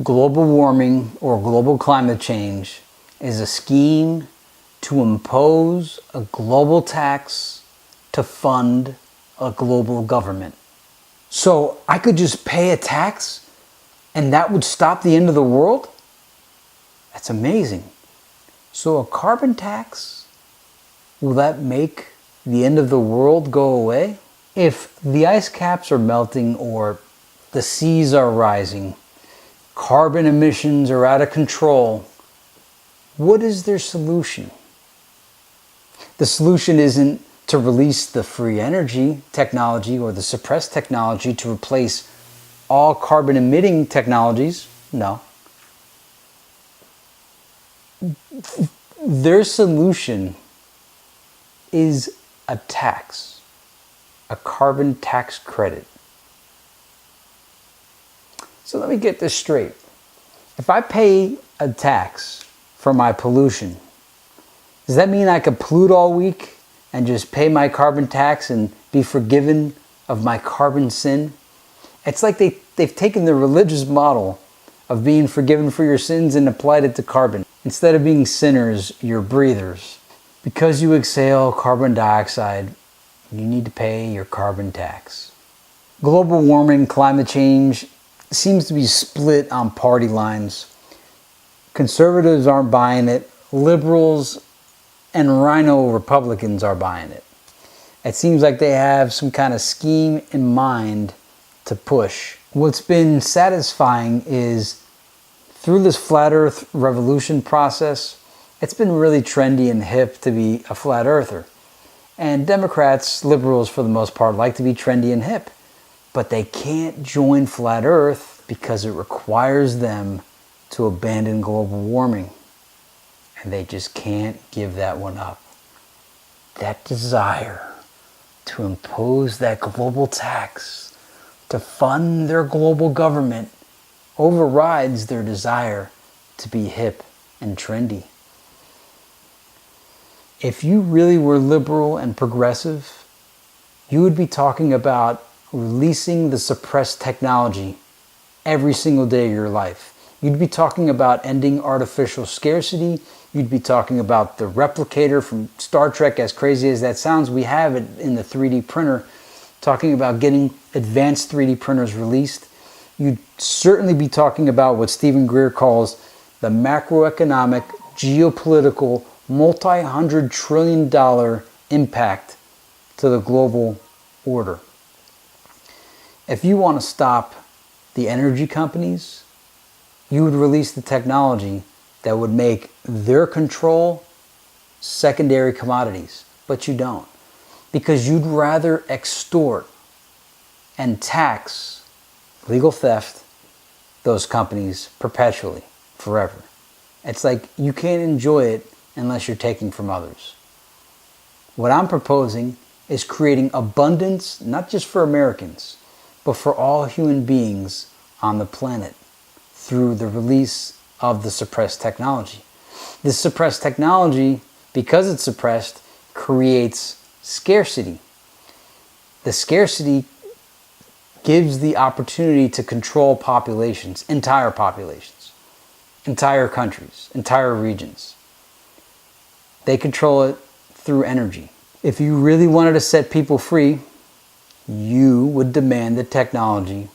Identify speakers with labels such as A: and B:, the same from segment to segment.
A: Global warming or global climate change is a scheme to impose a global tax to fund a global government. So I could just pay a tax and that would stop the end of the world? That's amazing. So a carbon tax, will that make the end of the world go away? If the ice caps are melting or the seas are rising, carbon emissions are out of control, what is their solution? The solution isn't to release the free energy technology or the suppressed technology to replace all carbon emitting technologies. No. Their solution is a tax, a carbon tax credit. So let me get this straight. If I pay a tax for my pollution, does that mean I could pollute all week and just pay my carbon tax and be forgiven of my carbon sin? It's like they've taken the religious model of being forgiven for your sins and applied it to carbon. Instead of being sinners, you're breathers. Because you exhale carbon dioxide, you need to pay your carbon tax. Global warming, climate change seems to be split on party lines. Conservatives aren't buying it. Liberals and rhino Republicans are buying it. It seems like they have some kind of scheme in mind to push. What's been satisfying is through this flat earth revolution process, it's been really trendy and hip to be a flat earther. And Democrats, liberals for the most part, like to be trendy and hip. But they can't join flat earth because it requires them to abandon global warming. And they just can't give that one up. That desire to impose that global tax to fund their global government overrides their desire to be hip and trendy. If you really were liberal and progressive, you would be talking about releasing the suppressed technology every single day of your life. You'd be talking about ending artificial scarcity. You'd be talking about the replicator from Star Trek, as crazy as that sounds. We have it in the 3D printer, talking about getting advanced 3D printers released. You'd certainly be talking about what Stephen Greer calls the macroeconomic, geopolitical, multi-hundred trillion dollar impact to the global order. If you want to stop the energy companies, you would release the technology that would make their control secondary commodities. But you don't. Because you'd rather extort and tax, legal theft, those companies perpetually, forever. It's like you can't enjoy it unless you're taking from others. What I'm proposing is creating abundance, not just for Americans, but for all human beings on the planet through the release of the suppressed technology. This suppressed technology, because it's suppressed, creates scarcity. The scarcity gives the opportunity to control populations, entire countries, entire regions. They control it through energy. If you really wanted to set people free, you would demand the technology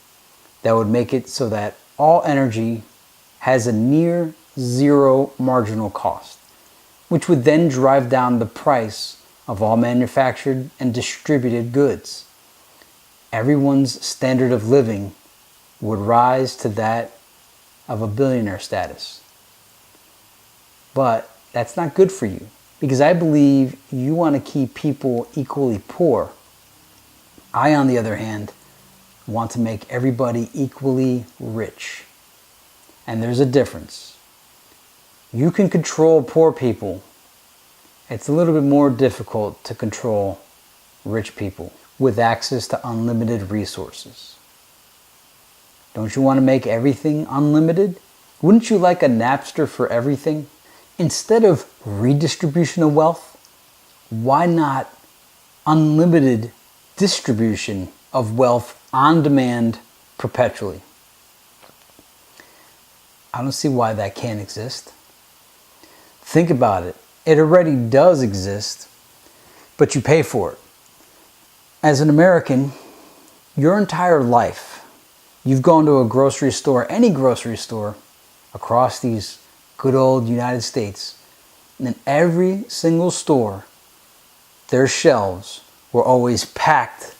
A: that would make it so that all energy has a near zero marginal cost, which would then drive down the price of all manufactured and distributed goods. Everyone's standard of living would rise to that of a billionaire status. But that's not good for you, because I believe you want to keep people equally poor. I, on the other hand, want to make everybody equally rich. And there's a difference. You can control poor people. It's a little bit more difficult to control rich people with access to unlimited resources. Don't you want to make everything unlimited? Wouldn't you like a Napster for everything? Instead of redistribution of wealth, why not unlimited distribution of wealth on demand perpetually? I don't see why that can't exist. Think about it. It already does exist, but you pay for it. As an American, your entire life, you've gone to a grocery store, any grocery store, across these good old United States, and in every single store, their shelves were always packed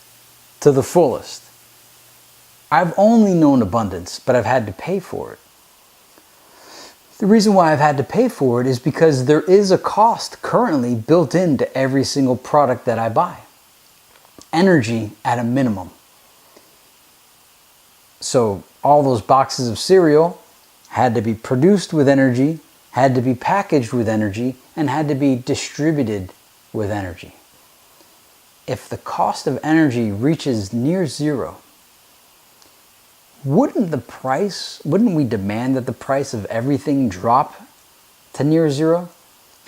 A: to the fullest. I've only known abundance, but I've had to pay for it. The reason why I've had to pay for it is because there is a cost currently built into every single product that I buy. Energy at a minimum. So all those boxes of cereal had to be produced with energy, had to be packaged with energy, and had to be distributed with energy. If the cost of energy reaches near zero, wouldn't we demand that the price of everything drop to near zero?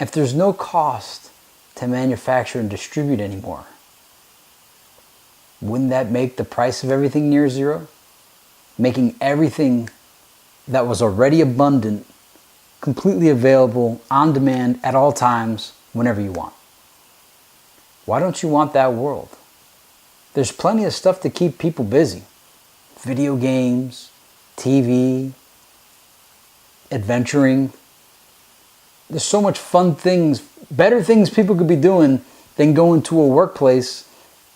A: If there's no cost to manufacture and distribute anymore, wouldn't that make the price of everything near zero? Making everything that was already abundant completely available on demand at all times whenever you want. Why don't you want that world? There's plenty of stuff to keep people busy. Video games, TV, adventuring. There's so much fun things, better things people could be doing than going to a workplace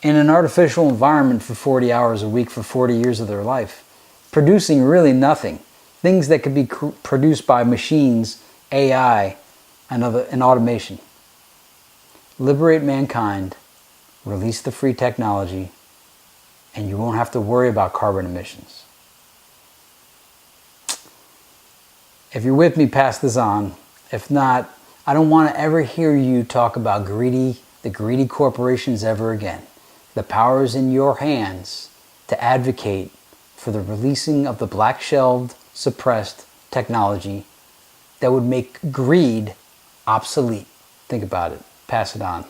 A: in an artificial environment for 40 hours a week for 40 years of their life, producing really nothing. Things that could be produced by machines, AI, and automation. Liberate mankind, release the free technology, and you won't have to worry about carbon emissions. If you're with me, pass this on. If not, I don't want to ever hear you talk about the greedy corporations ever again. The power is in your hands to advocate for the releasing of the black-shelved, suppressed technology that would make greed obsolete. Think about it. Pass it on.